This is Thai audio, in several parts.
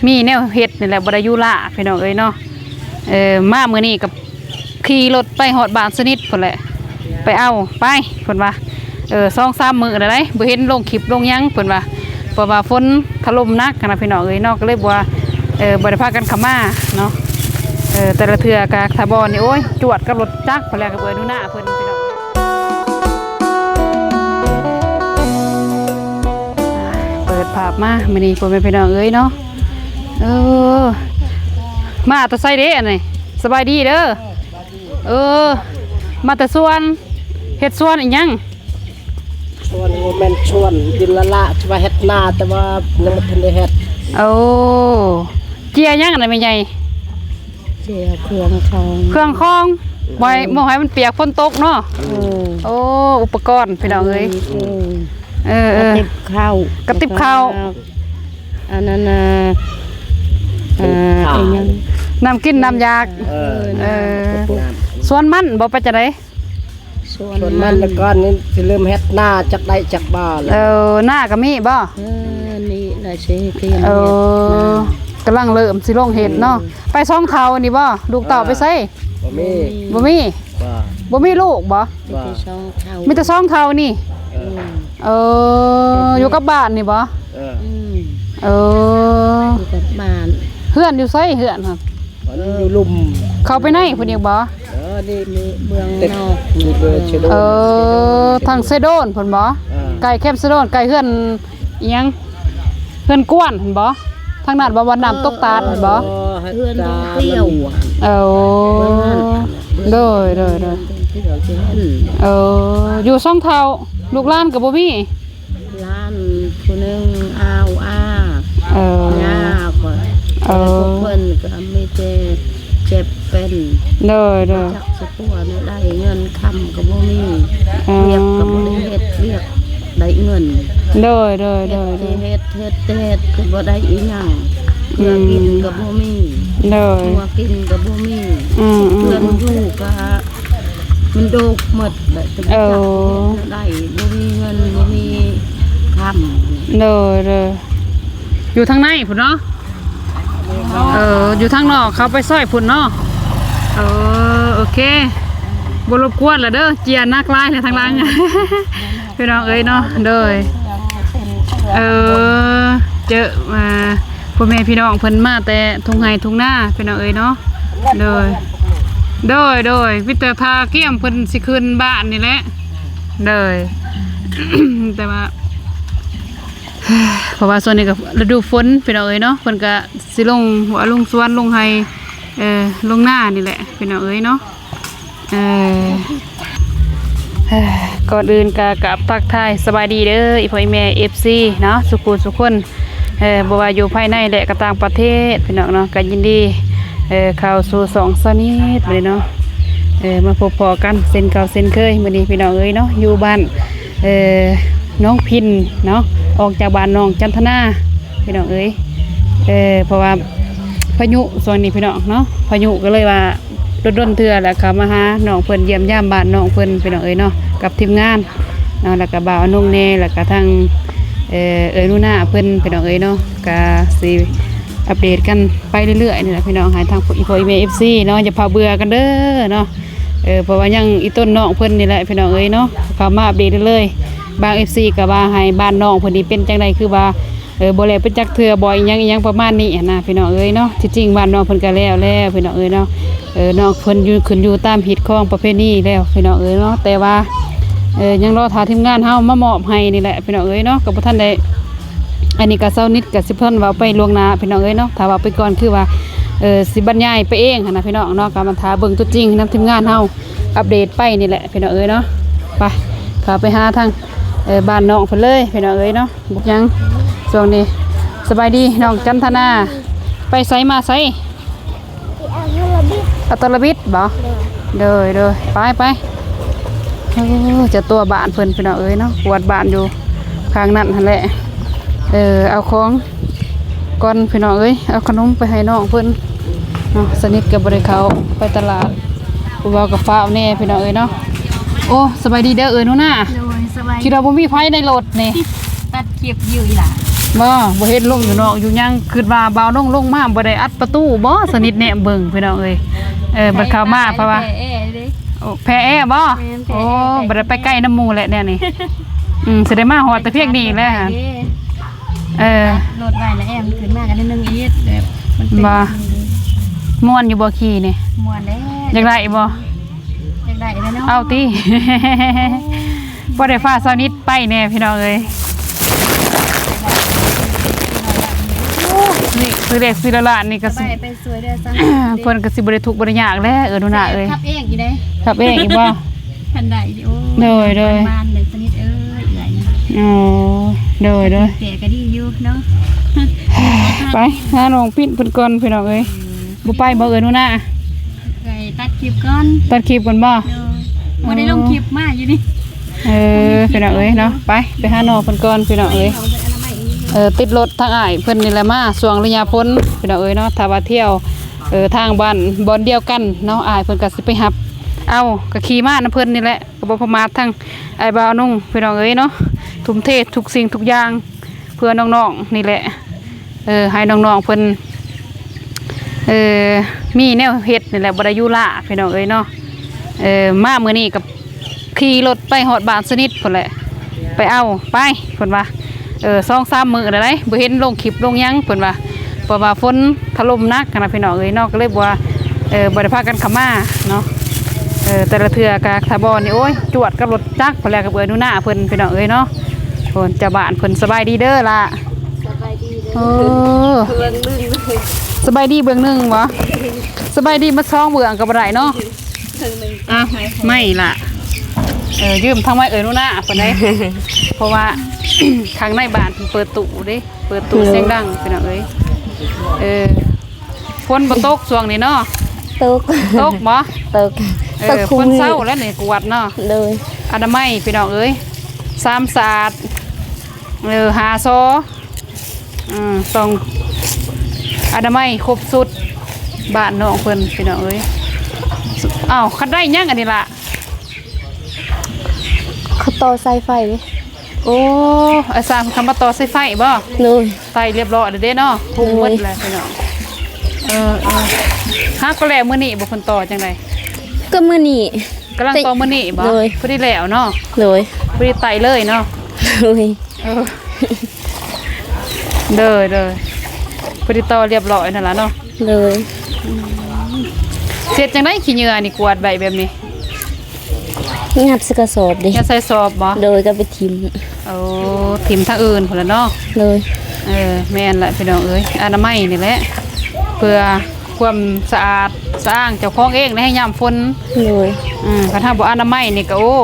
มีแนวเฮ็ดนี่แหละบ่ได้อยู่ละพี่น้องเอ้ยเนาะมามื้อนี้กับขี่รถไปฮอดบ้านสนิทพุ่นแหละไปเอาไปเพิ่นว่า2-3 มื้อแล้วได้บ่เห็นลงคลิปลงหยังเพิ่นว่าเพราะว่าฝนถล่มหนักนะพี่น้องเอ้ยเนาะก็เลยบ่ว่าบ่ได้พากันเข้ามาเนาะแต่ละเทื่อกะถ้าบ่นี่โอ้ยจวดกับรถจักรพุ่นแหละกับดูหน้าเพิ่นพี่น้องเปิดภาพมามื้อนี้พ่อแม่พี่น้องเอ้ยเนาะมาแตะไสเด้อันนี้สบายดีเด้อมาแต่สวนเฮ็ดสวนอีหยังชวนโมเมนต์ชวนดินละจะมาเฮ็ดนาแต่ว่ายังไม่ทันได้เฮ็ดเจียยังอะไรไม่ใหญ่เจียเครื่องคองไว้เมื่อไหร่มันเปียกฝนตกเนาะอุปกรณ์พี่น้องเอ้ยกระติบข้าวอันนั้นน้ำกินน้ำยากสวนมันบ่ไปจะได้ส่วนมันแล้วก็นี่จะเริ่มเฮ็ดหน้าจักได้จักบ่าเลยหน้าก็มีบ่นี่น่ะสิเตรียมกำลังเริ่มสิลงเห็ดเนาะไปซ่องเทานี่บ่ลูกเต่าไปใส่บ่มีลูกบ่มีแต่ซ่องเทานี่อยู่กับบ้านนี่บ่อยู่กับบ้านเฮือนอยู่ไสเฮือนครับอยู่ลุ่มเข้าไปไหนพุ่นอีกบ่นี่เมืองนอกมีเบอร์เชโดทางเซโดนพุ่นบ่ไก่แคมเซโดนไก่เฮือนอีหยังเฮือนกวนพุ่นบ่ทางนั้นบ่วันน้ำตกตาดพุ่นบ่เฮือนเที่ยวโดยอยู่ซ่องเทาลูกหลานก็บ่มีหลานผู้นึงย่าก็เพิ่นก็มีแต่เจ็บเป็นจักสะพัวได้เงินคำก็บ่มีเรียกก็บ่ได้เฮ็ดเรียกได้เงินเฮ็ดก็บ่ได้อีหยังเพื่อกินก็บ่มีตัวกินก็บ่มีเพื่อนอยู่ก็มันโดกหมดแบบได้บ่มีเงินบ่มีคำอยู่ทางในพุ่นเนาะอยู่ทางนอกเขาไปซอยพุ่นเนาะโอเคบรบกวนละเด้อเจียนักไล่ในทางล่างพี่น้องเอ้ยเนาะเด้อเจอมาพ่อแม่พี่น้องเพิ่นมาแต่ทุ่งไห่ทุ่งนาพี่น้องเอ้ยเนาะโดยวิตรทาเกี่ยมเพิ่นสิขึ้นบ้านนี่แหละแต่ว่าเพราะว่าส่วนนี้ก็ฤดูฝนพี่น้องเอ้ยเนาะเพิ่นก็สิลงหัวลงสวนลงไห้ลงหน้านี่แหละพี่น้องเอ้ยเนาะก่อนอื่นก็กราบทักทายสบายดีเด้ออีพ่อแม่ FC เนาะสุคนบ่ว่าอยู่ภายในและก็ต่างประเทศพี่น้องเนาะก็ยินดีเข้าสู่2 สนิทเลยเนาะมาพบพอกันเส้นเก่าเส้นเคยมื้อนี้พี่น้องเอ้ยเนาะอยู่บ้านน้องพินเนาะออกจากบ้านน้องจันทนาพี่น้องเอ้ยเพราะว่าพายุส่วนนี้พี่น้องเนาะพายุก็เลยว่าดนเถื่อแล้วเขามาหาน้องเพิ่นเยี่ยมย่ามบ้านน้องเพิ่นพี่น้องเอ้ยเนาะกับทีมงานเนาะแล้วก็บ่าวนุ่งแน่แล้วก็ทางนู่นน่ะเพิ่นพี่น้องเอ้ยเนาะก็สิอัปเดตกันไปเรื่อยๆนี่แหละพี่น้องหายทางอีโฟอีเม FC เนาะอย่าพาเบื่อกันเด้อเนาะเพราะว่ายังอีต้นน้องเพิ่นนี่แหละพี่น้องเอ้ยเนาะเขามาอัปเดตเรื่อยบาง FC ก็ว่าให้บ้านน้องเพิ่นนี่เป็นจังไดคือว่าบ่แล้วเป็นจักเทื่อบ่อีหยังประมาณนี้นะพี่น้องเอ้ยเนาะที่จริงบ้านน้องเพิ่นก็แล้วพี่น้องเอ้ยเนาะน้องเพิ่นขึ้นอยู่ตามหิดของประเพณีแล้วพี่น้องเอ้ยเนาะแต่ว่ายังรอทาทีมงานเฮามามอบให้นี่แหละพี่น้องเอ้ยเนาะก็บ่ทันได้อันนี้ก็เซานิดก็สิเพิ่นว่าไปล่วงหน้าพี่น้องเอ้ยเนาะถ้าว่าไปก่อนคือว่าสิบรรยายไปเองนะพี่น้องเนาะก็มาท้าเบิ่งตัวจริงนำทีมงานเฮาอัปเดตไปนี่แหละพี่น้องเอ้ยเนาะไปเข้าไปหาทางบ้านน้องเพิ่นเลยพี่น้องเอ้ยเนาะบุกยังช่วงนี้สบายดีน้องจันทนาไปไสมาไสอัตลบิดบ่เด้อไปจะตัวบ้านเพิ่นพี่น้องเอ้ยเนาะปวดบ้านอยู่ข้างนั้นหั่นแหละเอาของก่อนพี่น้องเอ้ยเอาขนมไปให้น้องเพิ่นเนาะสนิทกับบริเขาไปตลาดผู้บ่าวกับฟ้าวแน่พี่น้องเอ้ยเนาะโอ้สบายดีเด้อนู่นน่ะคิดว่าบ่มีไฟในรถนี่ตัดเก็บอยู่อีหล่ะ บ่เฮ็ดลงอยู่นอกอยู่ยังคิดว่าบ่าวลงมาบ่ได้อัดประตูบ่สนิทแหนมเบิ่งพี่น้องเอ้ยบัดเข้ามาเพราะว่าโอ้แพ้แอบ่โอ้บ่ได้ไปใกล้น้ำหมู่แหละแน่นี่สิได้มาฮอดแต่เพียงนี้แหละรถไว้แล้วแอมขึ้นมากันนิดนึงอีกแบบมันเป็น บ่ม่วนอยู่บ่ขี่นี่ ม่วนแล้ว อยากได้บ่ อยากได้แล้วเนาะ เอาติบ่ได้ฟ้าสนิทไปแน่พี่น้องเอ้ยนี่คือเด็กศิลานี่ก็ ไป สิ ไปสวยเด้อซะ เพิ่นก็สิบ่ได้ทุกข์บ่ได้ยากแล้วดูหน้าเอ้ย ขับเองอยู่เด้ ครับเองอีกบ่ คันใดดิโอ้ โดย บ้านเลยสนิทเอ้ยใหญ่ อ๋อโดย แก่ก็ดีอยู่เนาะ ไปหาน้องปิ้นเพิ่นก่อนพี่น้องเอ้ยบ่ไปบ่เอ้ยหนูนะ ไปตัดคลิปก่อน ตัดคลิปก่อนบ่ เนาะบ่ได้ลงคลิปมาอยู่นี่ พี่น้องเอ้ยเนาะไปหาน้องเพิ่นก่อนพี่น้องเอ้ย เอาไปอนามัยอีก ติดรถทางอ้ายเพิ่นนี่แหละมาช่วงระยะพ้นพี่น้องเอ้ยเนาะถ้าว่าเที่ยวทางบ้านบ่อนเดียวกันเนาะอ้ายเพิ่นก็สิไปรับเอาก็ขี่มานํเพิ่นนี่แหละก็บ่ประมาททั้งอ้ายบ่าวนุ่งพี่น้องเอ้ยเนาะทุ่มเททุกสิ่งทุกอย่างเพื่อน้องๆนี่แหละให้น้องๆเพิ่นมีแนวเฮ็ดนี่แหละบ่ได้อยู่ล่าพี่น้องเอ้ยเนาะมามื้อนี้กับขี่รถไปฮอดบ้านสนิทพุ่นแหละไปเอาไปเพิ่นว่า2-3 มื้อแล้วได้บ่เห็นลงคลิปลงหยังเพิ่นว่าเพราะว่าฝนถล่มหนักนะพี่น้องเอ้ยเนาะก็เลยบ่ว่าบ่ได้พากันเข้ามาเนาะแต่ละเทื่อก็ถ้าบ่นี่โอ้ยจวดกับรถจักรพุ่นแหละกับเอ้ยหนูหน้าเพิ่นพี่น้องเอ้ยเนาะเพิ่นเจ้าบ้านเพิ่นสบายดีเด้อล่ะ สบายดีเด้ โอ้ เบิ่งลึงเลย สบายดีเบื้องหนึงบ่สบายดีมาช่องเบื้องก็บ่ได้เนาะ ถึงนึง ไม่ล่ะยืมทางไม้เอ้ยหนูหน้าเพิ่นได้ เพราะว่า ข้างในบ้านเพิ่นเปิดตู้เด้เปิดตู้เสียงดังพี่น้องเอ้ยฝนบ่ตกช่วงนี้เนาะ ตก ตกบ่ ตก ฝนเศร้าแล้วนี่กวดเนาะ เลย อนามัยพี่น้องเอ้ย3ศาสตร์5ซอต้องอนามัยครบสุดบ้านน้องเพิ่นพี่น้องเอ้ยอ้าวคันได้ยังอันนี้ล่ะ เขาต่อสายไฟไหม โอ้อาสามคำว่าต่อสายไฟบ่ เลย ไฟเรียบร้อยแล้วเด้เนาะพุ่งหมดแล้วพี่น้องหาก็แล้วมื้อนี้บ่เพิ่นต่อจังได๋ ก็มื้อนี้ กำลังต่อมื้อนี้บ่ เลย พอดีแล้วเนาะ เลย พอดีไตเลยเนาะ เลย เด้อพอดีต่อเรียบร้อยนั่นล่ะเนาะ เลย เสร็จจังได๋ขี้เหงื่อนี่กวาดใบแบบนี้ งัดสกระสอบดิ อย่าใส่สอบบ่ เลยก็ไปทิม เอาทิ่มทางอื่นพุ่นล่ะเนาะ เลย แม่นละพี่น้องเอ้ยอนามัยนี่แหละเพื่อความสะอาดสะอ้างเจ้าของเองนะให้ยามฝน เลย คันถ้าบ่อนามัยนี่ก็โอ้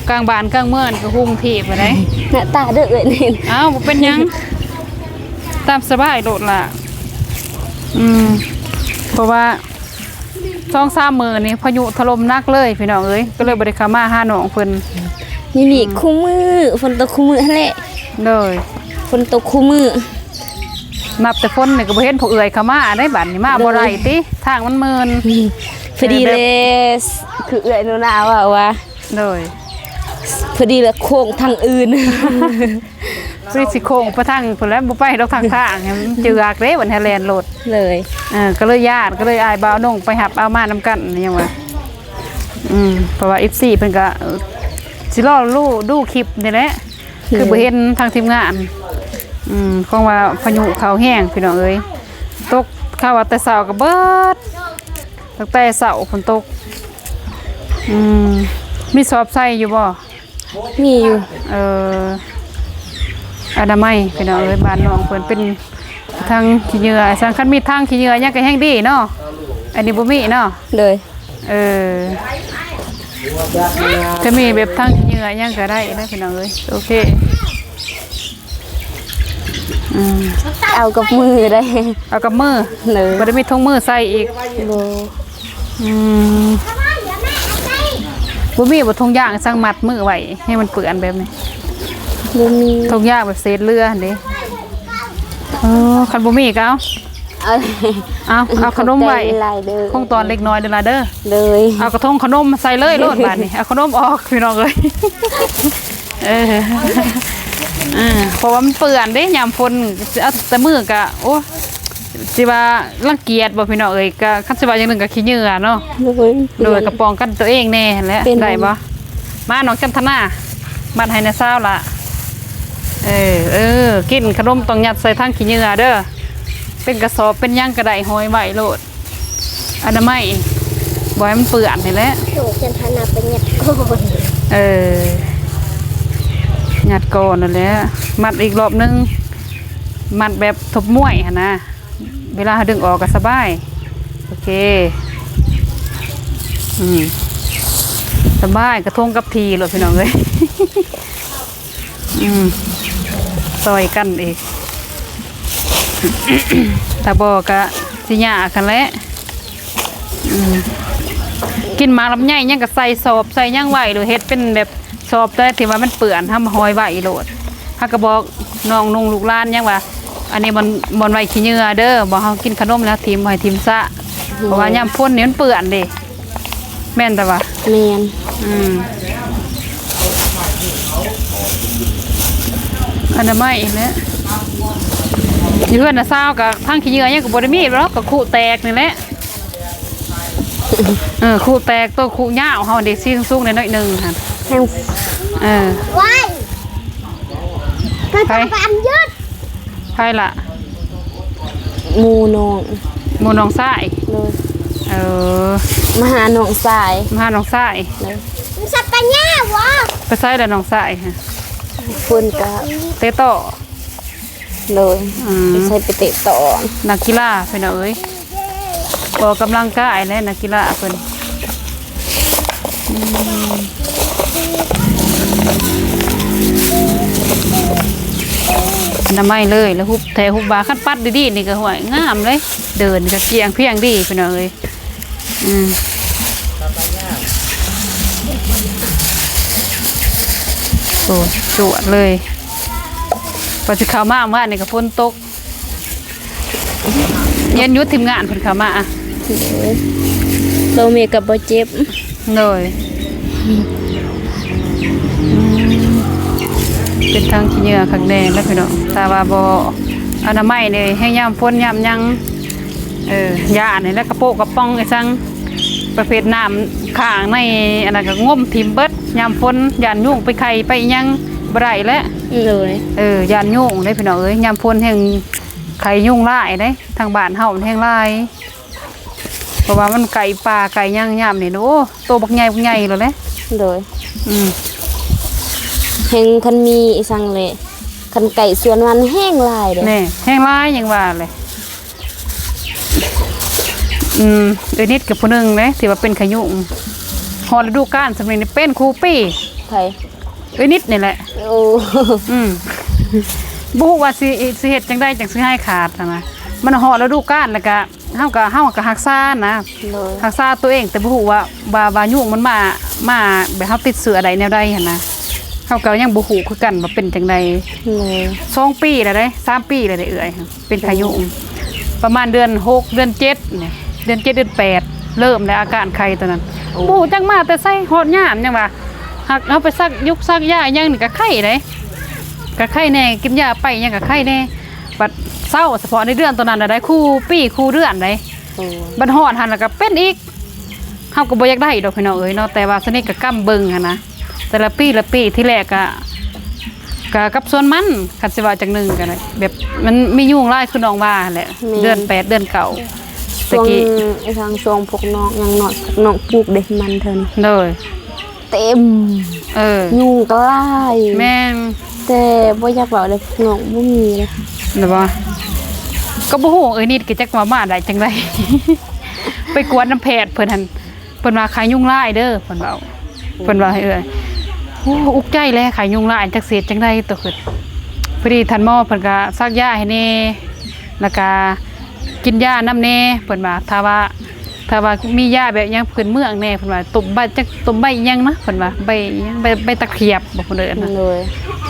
กลางบ้านกลางเมืองก็หุ่งที่ไปได้ หน้าตาเด้อเอ้ยนี่ อ้าวบ่เป็นหยังตามสบายโลดล่ะเพราะว่า2-3 มื้อนี่พายุถล่มหนักเลยพี่น้องเอ้ยก็เลยบ่ได้เข้ามาหาน้องเพิ่น นี่คู่มือฝนตกคู่มือหั่นแหละ เลย ฝนตกคู่มือ นับแต่ฝนนี่ก็บ่เห็นพวกเอื้อยเข้ามาได้บัดนี้มาบ่ได้ติทางมันมืน พอดีเลยคือเอื้อยหนูนาว่า เลย พอดีเลยโค้งทางอื่น ปริสิโคงไปทางพุ่นแล้วบ่ไปดอกทางให้มันเจือกเด้วันแฮแลนด์โลด เลย ก็เลยญาติก็เลยอายบ่าวนงไปหับเอามานำกันยังว่าเพราะว่า FC เพิ่นก็สิรอดูคลิปนี่แหละคือบ่เห็นทางทีมงานคงว่าพายุเขาแห้งพี่น้องเอ้ยตกข้าวว่าแต่เช้าก็เบิดตั้งแต่เช้าฝนตกมีสอบใส่อยู่บ่ มีอยู่ อนามัยพี่น้องเอ้ยบ้านน้องเพิ่นเป็นทางขี้เหงื่อสังคันมีทางขี้เหงื่อยังก็แห้งดีเนาะอันนี้บ่มีเนาะ เลย ถ้ามีแบบทางขี้เหงื่อยังก็ได้นะพี่น้องเอ้ยโอเคเอากับมือได้ เอากับมือ เลย บ่ได้มีถุงมือใส่อีก โบ บ่มีบ่ถุงยางสั่งมัดมือไว้ให้มันเปื้อนแบบนี้ บ่มี ถุงยางแบบเศษเรือหั่นเด้คันบ่มีก็เอาขนมไว้คงตอนเล็กน้อยเด้อล่ะเด้อ เลย เอากระทงขนมใส่เลยโลดบาดนี่เอาขนมออกพี่น้องเอ้ย เพราะว่ามันเปื้อนเด้ยามฝนเอาแต่มือก็โอ้สิว่ารังเกียจบ่พี่น้องเอ้ยก็คันสิว่าอย่างหนึงก็ขี้เหงื่อเนาะโดยกระปองกันตัวเองแน่แหละได้บ่มาน้องจันทนาบ้านไห้นาซาวล่ะกินขนมต้องยัดใส่ทั้งขี้เหงื่อเด้อเป็นกระสอบเป็นย่างกระไดห้อยไว้โลดอนามัยบ่ให้มันเปื้อนนี่แหละหนูจันทนาเป็นยัดก่อนยัดก่อนนั่นแหละมัดอีกรอบนึงมัดแบบทบมวยหั่นนะเวลาดึงออกก็สบายโอเคสบายกระทงกับทีโลดพี่น้องเอ้ยซอยกันอีกถ้าบอกก็สิยากกันแหละกินหมากลำไยยังก็ใส่สอบใส่ย่างไหวหรือเฮ็ดเป็นแบบสอบแต่ที่ว่ามันเปื่อนทำหอยไหวโหลดฮักก็บอกน้องนุ่งลูกหลานยังว่าอันนี้มันไหวขี้เหงื่อเด้อบอกเขากินขนมแล้วทีมไว้ทีมซะเพราะว่ายามพ่นนี่มันเปื่อนเด้แม่นแต่ว่าแม่นอันนั้นไม่เนี่ยอยู่เพื่อนน่ะเศร้ากับทั้งขี้เหงื่อยังกับบริมีดแล้วกับคู่แตกนี่แหละคู่แตกตัวคู่ย่าเขาเด็กซี่สูงๆในน้อยหนึ่งค่ะว้ายกระจกอันยืดใช่ละมูนองทรายมหาหนองทรายสัตว์ปัญญาวะไปใส่แล้วน้องทรายค่ะฝุ่นกะเตะต่อเลยใส่ไปเตะต่อนักกีฬาเพื่อนเอ้ยออกกำลังกายและนักกีฬาเพื่อนน้ำไม่เลยแล้วหุบแถวหุบบาขั้นปัดดีๆนี่ก็ห่วยงามเลยเดินก็เกียงเพียงดีเพื่อนเอ้ยโอ้จวดเลยพอจะเข้ามาเมื่อนี่ก็ฝนตกเย็นยุดทีมงานเพิ่นเข้ามาเราเมย์กับบ่เจ็บเลยเป็นทางขี้เหงื่อข้างแดงแล้วพี่น้องตาว่าบ่อนามัยนี่ให้ย่ำฝนย่ำยังยานี่แล้วกระโปงกระป๋องไอ้ซังประเภทน้ำข้างในอันนั้นก็ง่มทิมเบิดย่ำฝนยานยุ่งไปไข่ไปยังบ่ได้แล้วเลยยานยุ่งได้พี่น้องเอ้ยย่ำฝนแห่งไข่ยุ่งลายได้ทางบ้านเฮาแห่งลายเพราะว่ามันไก่ปลาไก่ย่างย่ำนี่โอ้โตบักใหญ่เลยเลยแห้งคันมีอีสังเลยคันไก่ส่วนมันแห้งลายเลยนี่แห้งลายยังว่าเลยนิดกับผู้นึงเลยที่ว่าเป็นขยุ่งฮอดฤดูกาลสมัยนี้เป็นครูปี้ไผ่นิดนี่แหละบุว่าสิเฮ็ดจังได้จังสิให้ขาดนะมันฮอดฤดูกาลแล้วก็เฮาก็ฮักษานะฮักษาตัวเองแต่บ่ฮู้ว่ายุ่งมันมาแบบเฮาติดเสื้อใดแนวใดหั่นนะเฮาก็ยังบ่ฮู้คือกันว่าเป็นจังได๋2 ปีแล้วเด้3 ปีแล้วได้เอื้อยเป็นขยุ่งประมาณเดือน6เดือน7นี่เดือน7เดือน8เริ่มแล้วอาการไข้ตัวนั้นบ่จังมาแต่ใส่ฮอดยามยังว่าหักเอาไปซักยุกซักยายังนี่ก็ไข้เด้ก็ไข้แน่กินยาไปยังก็ไข้แน่บัดเศร้าเฉพาะในเดือนตัวนั้นได้คู่ปีคู่เดือนได้บัดฮอดหั่นแล้วก็เป็นอีกเฮาก็บ่อยากได้ดอกพี่น้องเอ้ยเนาะแต่ว่าสนิทก็กำเบิ่งหั่นนะแต่ละปีที่แรกก็กับส่วนมันคันสิว่าจังนึงก็ได้แบบมันมียุ่งหลายคือน้องว่าแหละเดือน8เดือน9ตะกี้ไอ้ทางช่วงพวกน้องยังน้อยน้องปลูกเด็กมันเถินเลยเต็มยุ่งก็ไล่แม่แต่บ่อยากบอกเลยน้องบ่มีเลยหรือว่าก็บ่ฮู้นิดก็จักมาได้จังได๋ไปกวดน้ำแพทย์เพิ่นว่าขายยุ่งลายเด้อเพิ่นว่าให้โอ้อุกใจแล้วขายยุงลายจักเสียจังได้ตัวขึ้นพอดีทันหมอเพิ่นก็ซักยาให้แน่แล้วก็กินยาน้ำแน่เพิ่นว่าถ้าว่ามียาแบบยังพื้นเมืองแน่เพิ่นว่าตุ่มใบจักตุ่มใบยังนะเพิ่นว่าใบตะเขียบบ่เพิ่นเอิ้นนะ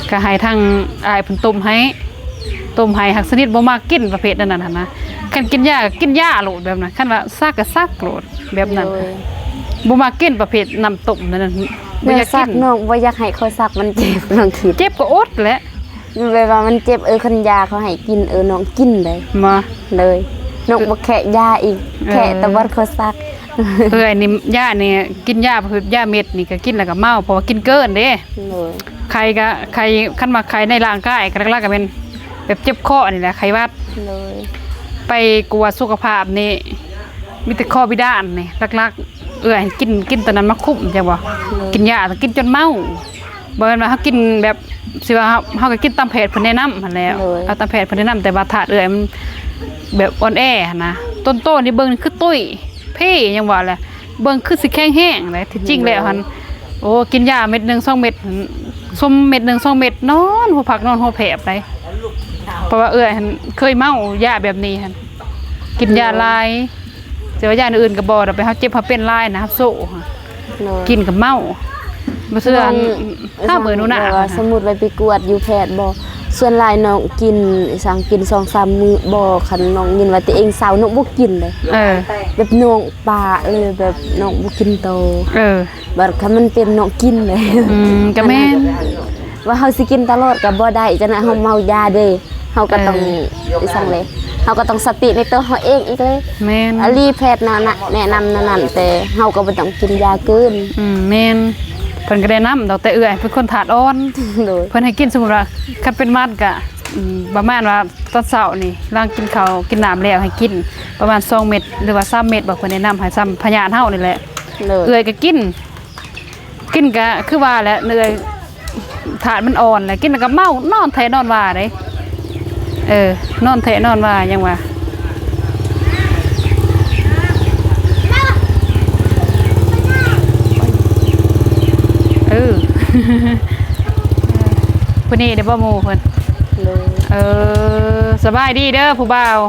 ก็ให้ทางอ้ายเพิ่นตุ่มให้หักสนิทบ่มากินประเภทนั้นน่ะนะคันกินยาก็กินยาโลดแบบนั้นคันว่าซักก็ซักโลดแบบนั้นบ่มากินประเภทน้ำต้มนั่นบ่อยากซักน้องบ่อยากให้เขาซักมันเจ็บน้องคิดเจ็บก็อดแหละ เวลามันเจ็บคันยาเขาให้กินน้องกินเลย มา เลยน้องบ่แค่ยาอีกแค่ตะวันเขาซักนี่ย่านี่กินยาคือยาเม็ดนี่ก็กินแล้วก็เมาเพราะว่ากินเกินเด้ไข้คันมาไข้ในร่างกายก็ก็เป็นแบบเจ็บคอนี่แหละไข้หวัดไปกวดสุขภาพนี่มีแต่ข้อพิดานนี่ลักๆกินตอนนั้นมาคุ้มจังบ่กินยาต้องกินจนเมาบ่แม่นว่าเฮากินแบบสิว่าเฮาก็กินตามแพทย์เพิ่นแนะนำหั่นแล้วเอาตามแพทย์เพิ่นแนะนำแต่ว่าถาดมันแบบอ่อนแอหั่นนะต้นนี่เบิ่งคือตุ้ยเพ่ยังว่าแหละเบิ่งคือสิแข็งแห้งเลยที่จริงแล้วหั่นโอ้กินยาเม็ดนึง2เม็ดส้มเม็ดนึง2เม็ดนอนหัวผักนอนหัวแผลบได้เพราะว่าหั่นเคยเมายาแบบนี้หั่นกินยาลายแต่ว่ายาอื่นก็บ่ได้ไปเฮาเจ็บเฮาเป็นลายนะโซ่กินกับเมาบ่เชื่อถ้าเบิ่งนู่นน่ะสมมุติไปกวดอยู่แพทย์บ่ส่วนหลายน้องกินสั่งกิน 2-3 มื้อบ่คันน้องยินว่าตัวเองเศร้าน้องบ่กินเลยแบบน้องปาเลยแบบน้องบ่กินโตบัดคันมันเป็นน้องกินเลยก็แม่นว่าเฮาสิกินตลอดก็บ่ได้จังได๋เฮาเมายาเด้เฮาก็ต้องสั่งเลยเฮาก็ต้องสติในตัวเฮาเองอีกเลยแม่นอลีแพทย์น่ะแนะนำนั่นแต่เฮาก็บ่ต้องกินยาเกินแม่นเพิ่นก็ได้นำดอกแต่เป็นคนถาดอ่อนเพิ่นให้กินสมมุติว่าคันเป็นมัดก็ประมาณว่าตอนเช้านี่หลังกินข้าวกินน้ำแล้วให้กินประมาณ2เม็ดหรือว่า3เม็ดบ่เพิ่นแนะนำให้ซ้ำพญานเฮานี่แหละก็กินก็คือว่าแหละถาดมันอ่อนแหละกินแล้วก็เมานอนแท้นอนว่าเด้นอนแท้นอนว่ายังว่าผู้นี้เดี๋ยวบ่หมู่เพิ่นสบายดีเด้อผู้บ่าว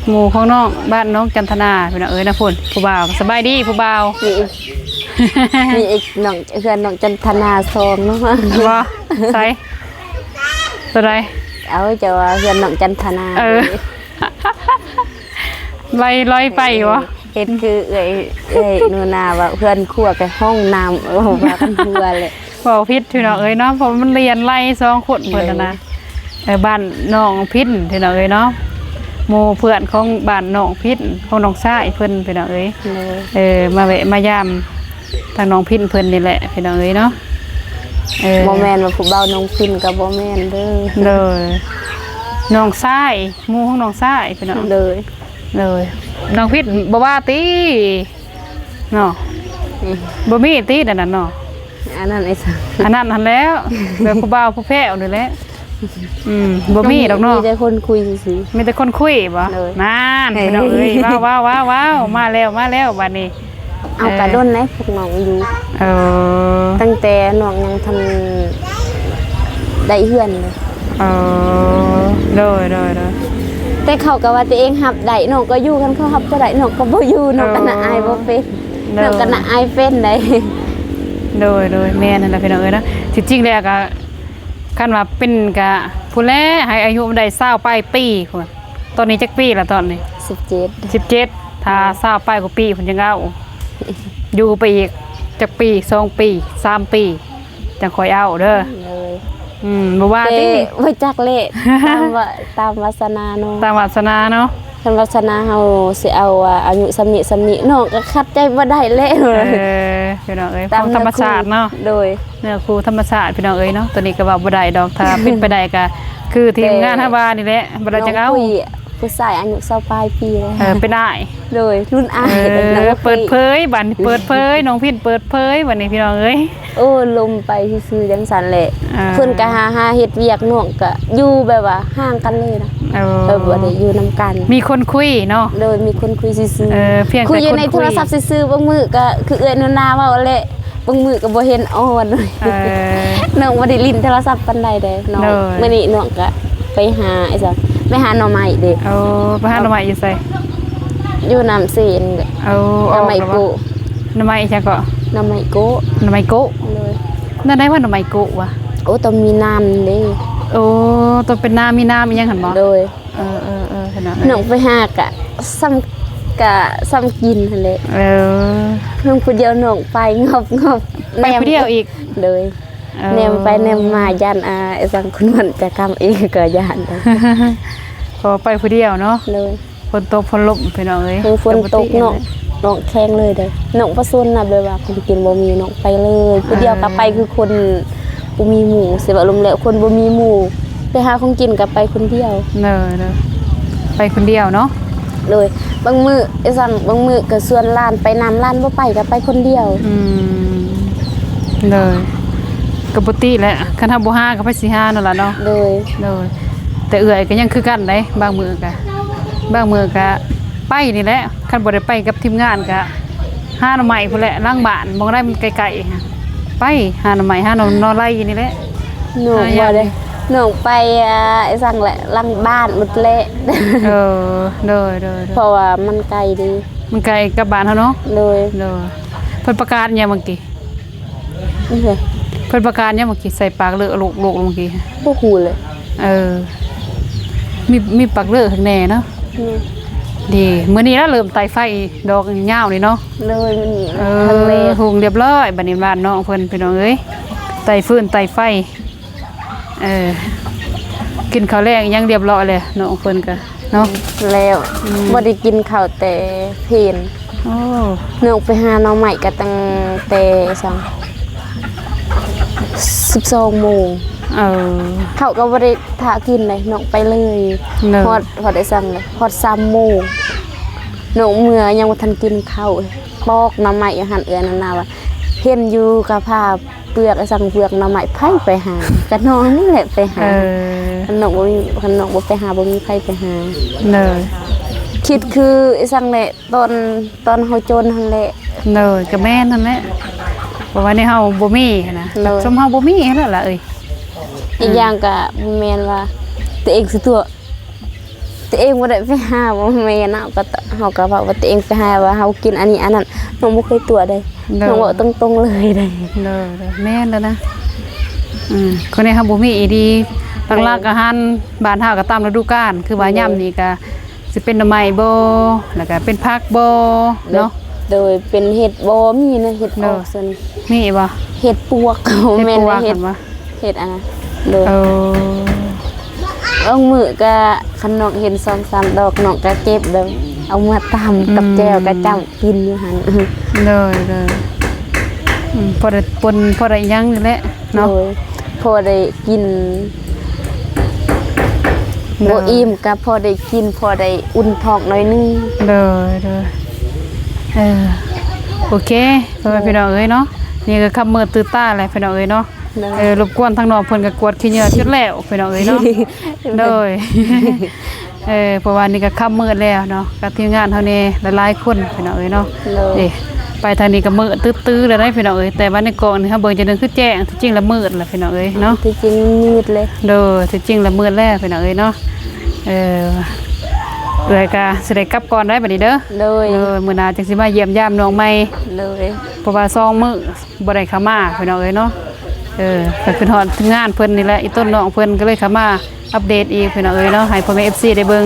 หมู่ของน้องบ้านน้องจันทนาพี่น้องนะพุ่นผู้บ่าวสบายดีผู้บ่าวมีอีกน้องเพื่อนน้องจันทนาซองเนาะบ่ใส่ตัวใดเอาจะว่าเพื่อนน้องจันทนาลอยไปวะเห็นคือนูนาว่าเพื่อนครัวไปห้องน้ำว่ากันทั่วเลยบอกพิษพี่น้องเนาะเพราะมันเรียนไล่2คนเพิ่นนะบ้านน้องพิษพี่น้องเนาะหมู่เพื่อนของบ้านน้องพิษของน้องชายเพิ่นพี่น้องมาแวะมายามทางน้องพิษเพิ่นนี่แหละพี่น้องเนาะบ่แม่นว่าผู้เบาน้องพิษก็บ่แม่นเด้อน้องชายหมู่ของน้องชายพี่น้องเลยน้องพิษบ่ว่าติเนาะบ่มีตินั่นน่ะเนาะอันนั้นไอ้สังอันนั้นหันแล้วแบบผู้บ่าวผู้แพ้วนี่แหละบ่มีดอกเนาะมีแต่คนคุยซื่อมีแต่คนคุยบ่นั่นพี่น้องว้าวมาแล้วบัดนี้เอากระด้นไหนพวกน้องอยู่ตั้งแต่น้องยังทำได้เฮือนเลยโดยแต่เขาก็ว่าตัวเองหับได้น้องก็อยู่กันเขาหับบ่ได้น้องก็บ่อยู่น้องก็น่าอายบ่เป็นน้องก็น่าอายเป็นได้โดยแม่นั่นแหละพี่น้องนะที่จริงแล้วก็คันว่าเป็นก็ผู้แลให้อายุได้20ปลายปีพุ่นตอนนี้จักปีละตอนนี้17ถ้า20ปลายกว่าปีพุ่นจังเอาอยู่ไปอีกจักปี2ปี3ปีจังค่อยเอาเด้อบ่ว่าติบ่จักเละตามวาสนาเนาะตามวาสนาเนาะคำวาสนาเฮาสิเอาอายุสำนิน้องก็คัดใจบ่ได้แล้วพี่น้องของธรรมชาติเนาะโดยเนื้อคู่ธรรมชาติพี่น้องเนาะตัวนี้ก็ว่าบ่ได้ดอกถ้าเป็นไปได้ก็คือทีมงานฮาบานี่แหละบ่ได้จังเอาผู้ชายอายุ20ปลายปีแล้วเป็นอ้ายโดยรุ่นอ้ายเปิดเผยบัดเปิดเผยน้องพินเปิดเผยบัดนี้พี่น้องลมไปซื่อๆจังซั่นแหละเพิ่นก็หาเฮ็ดเวียกน้องก็อยู่แบบว่าห่างกันเลยนะบ่ได้อยู่นำกันมีคนคุยเนาะโดยมีคนคุยซื่อๆคุยอยู่ในโทรศัพท์ซื่อๆบางมื้อก็คือนนาเว้าแหละบางมื้อก็บ่เห็นอ่อนน้องบ่ได้ลิ้นโทรศัพท์ปานใดเด้น้องมื้อนี้น้องก็ไปหาไอ้จ้ะไปหาหน่อไม้เด้ไปหาหน่อไม้อยู่ไสอยู่น้ำเซนหน่อไม้โกหน่อไม้จังก็หน่อไม้โกเลยนั่นได้ว่าหน่อไม้โกวะต้องมีน้ำเด้ต้องเป็นน้ำมีน้ำอีหยังหั่นบ่โดยขนาดน้องไปหากะซ้ำกินหั่นแหละน้องผู้เดียวน้องไปงบไปผู้เดียวอีกเลย แนมไปแนมมาย่านไอ้สังคนมันจะกำเองก็ย่าน พอไปผู้เดียวเนาะ เลย ฝนตกฝนลมพี่น้องเอ้ย ฝนตกเนาะน้องแข้งเลยเด้น้องประซุนน่ะแบบว่าคนกินบ่มีน้องไปเลยผู้เดียวก็ไปคือคนบ่มีหมู่สิว่าลมแล้วคนบ่มีหมู่ไปหาของกินก็ไปคนเดียว เด้อไปคนเดียวเนาะ เลยบางมื้อไอ้สังบางมื้อก็ชวนหลานไปนำหลานบ่ไปก็ไปคนเดียว เลยก็บ่ติแหละคันเฮาบ่หาก็ไปสิหานั่นล่ะเนาะ เลย แต่เอื้อยก็ยังคือกันเด้บางมื้อก็ไปนี่แหละคันบ่ได้ไปกับทีมงานก็หาหน่อไม้พุ่นแหละล้างบ้านมองได้มันไกลๆไปหาหน่อไม้หาหน่อไร่นี่แหละ หนูบ่ได้หนูไปไอ้สังแหละหลังบ้านหมดเละ เด้อ เพราะว่ามันไกลดี มันไกลกับบ้านเฮาเนาะ เลย เพิ่นประกาศหยังเมื่อกี้ นี่เลย เพิ่นประกาศหยังเมื่อกี้ใส่ปากเลอะโลกเมื่อกี้ บ่ฮู้เลย มีปากเลอะข้างในเนาะ นี่ ดีมื้อนี้แล้วเริ่มไต่ไฟดอกยาวนี่เนาะ เลยมันนี่ทางเล หุงเรียบร้อยบัดนี้บ้านน้องเพิ่นพี่น้องเอ้ยไต่ฟืนไต่ไฟกินข้าวแรงยังเรียบร้อยเลยน้องเพิ่นก็เนาะ แล้วบ่ได้กินข้าวแต่เพลน โอ้ หนูไปหาหน่อไม้ก็ตั้งแต่สัง12 โมงเขาก็บ่ได้ทากินเลยน้องไปเลยฮอดได้สั่งเลยฮอด3 โมงน้องเมื่อยังบ่ทันกินข้าวปอกหน่อไม้อยู่หั่นเอื้อนั่นน่ะว่าเห็นอยู่กับผ้าเปลือกไอ้สั่งเปลือกหน่อไม้ไผไปหาก็น้องนี่แหละไปหาน้องบ่ไปหาบ่มีใครไปหาคิดคือไอ้สั่งแหละตอนเฮาจนหั่นแหละก็แม่นนั่นแหละเพราะว่านี่เฮาบ่มีนะสมเฮาบ่มีแล้วล่ะเอ้ย อีกอย่างก็บ่แม่นว่าตัวเองสิตัวตัวเองบ่ได้ไปหาบ่แม่นเนาะก็เฮาก็ว่าตัวเองไปหาว่าเฮากินอันนี้อันนั้นน้องบ่เคยตัวได้น้องบอกตรงๆเลยได้แม่นแล้วนะคนนี้เฮาบ่มีอีดีหลักๆอาหารบ้านเฮาก็ตามฤดูกาลคือว่ายามนี้ก็สิเป็นหน่อไม้บ่แล้วก็เป็นผักบ่เนาะโดยเป็นเห็ดบ่มีนะเห็ดออกซั่นมีบ่เห็ดปวกแม่นเห็ดอันนั้นเลยมื้อก็คันน้องเห็น 2-3 ดอกน้องก็เก็บแบบเอามาตำกับแจ่วก็จ้ำกินอยู่หั่นพอได้ปนพอได้ยังนี่แหละเนาะพอได้กินบ่อิ่มก็พอได้กินพอได้อุ่นท้องหน่อยนึงโอเคพ่อแม่พี่น้องเอ้ยเนาะนี่ก็คำมือตื้อต้าแหละพี่น้องเอ้ยเนาะรบกวนทางน้องเพิ่นก็กวดขี้เหงื่อจนแล้วพี่น้องเอ้ยเนาะเพราะว่านี่ก็คำมืดแล้วเนาะกับทีมงานเฮานี่หลายๆคนพี่น้องเอ้ยเนาะไปทางนี้ก็มืดตื้อๆเลยได้พี่น้องเอ้ยแต่ว่าในกองนี่เฮาเบิ่งจังนึงคือแจ้งที่จริงแล้วมืดล่ะพี่น้องเอ้ยเนาะที่จริงมืดเลยที่จริงแล้วมืดแล้วพี่น้องเอ้ยเนาะเลยก็สิได้กลับก่อนได้บัดนี้เด้อมื้อหน้าจังสิมาเยี่ยมยามน้องใหม่เพราะว่า2 มื้อบ่ได้เข้ามาพี่น้องเอ้ยเนาะก็ขึ้นฮอดงานเพิ่นนี่แหละอีต้นน้องเพิ่นก็เลยเข้ามาอัปเดตอีกพี่น้องเอ้ยเนาะให้พ่อแม่ FC ได้เบิ่ง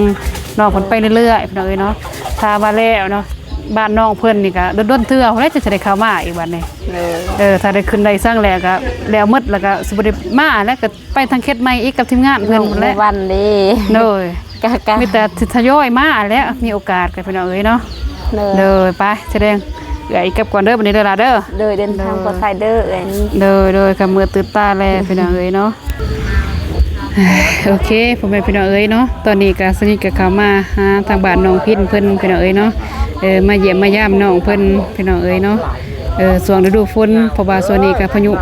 น้องเพิ่นไปเรื่อยๆพี่น้องเอ้ยเนาะถ้ามาแล้วเนาะบ้านน้องเพิ่นนี่ก็ดนเทื่อเพิ่นจะได้เข้ามาอีกบัดนี้ถ้าได้ขึ้นได้สร้างแล้วก็แล้วหมดแล้วก็สิบ่ได้มาแล้วก็ไปทางเขตใหม่อีกกับทีมงานเพิ่นพุ่นแหละวันนี้มีแต่ทยอยมาแล้วมีโอกาสกันพี่น้องเอ้ยเนาะไปแสดงอีกกับก่อนเด้อบัดนี้เด้อล่ะเด้อเดินทางปลอดภัยเด้ออันนี้กับมือตื่นตาแลพี่น้องเอ้ยเนาะโอเคพ่อแม่พี่น้องเอ้ยเนาะตอนนี้ก็สนิทกับเขามาหาทางบ้านน้องพินเพิ่นพี่น้องเอ้ยเนาะมาเยี่ยมมายามน้องเพิ่นพี่น้องเอ้ยเนาะช่วงฤดูฝนเพราะว่าส่วนนี้ก็พายุ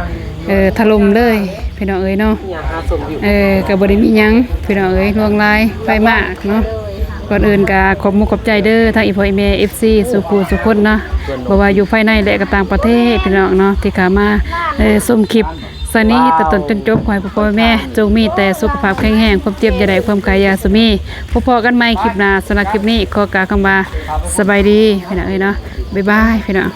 ถล่มเลยพี่น้องเอ้ยเนาะก็บ่ได้มีหยังพี่น้องเอ้ยล่วงลายไฟมากเนาะก่อนอื่นก็ขอบมุกขอบใจเด้อทางอีพ่ออีแม่ FC สุคนเนาะบ่ว่าอยู่ภายในและก็ต่างประเทศพี่น้องเนาะที่เข้ามาชมคลิปสนี้แต่ต้นจนจบขอให้พ่อแม่จงมีแต่สุขภาพแข็งแรงความเจ็บอย่าได้ความกายยาสมีพอกันใหม่คลิปหน้าสำหรับคลิปนี้ขอกล่าวคำว่าสบายดีพี่น้องเอ้ยเนาะบ๊ายบายพี่น้อง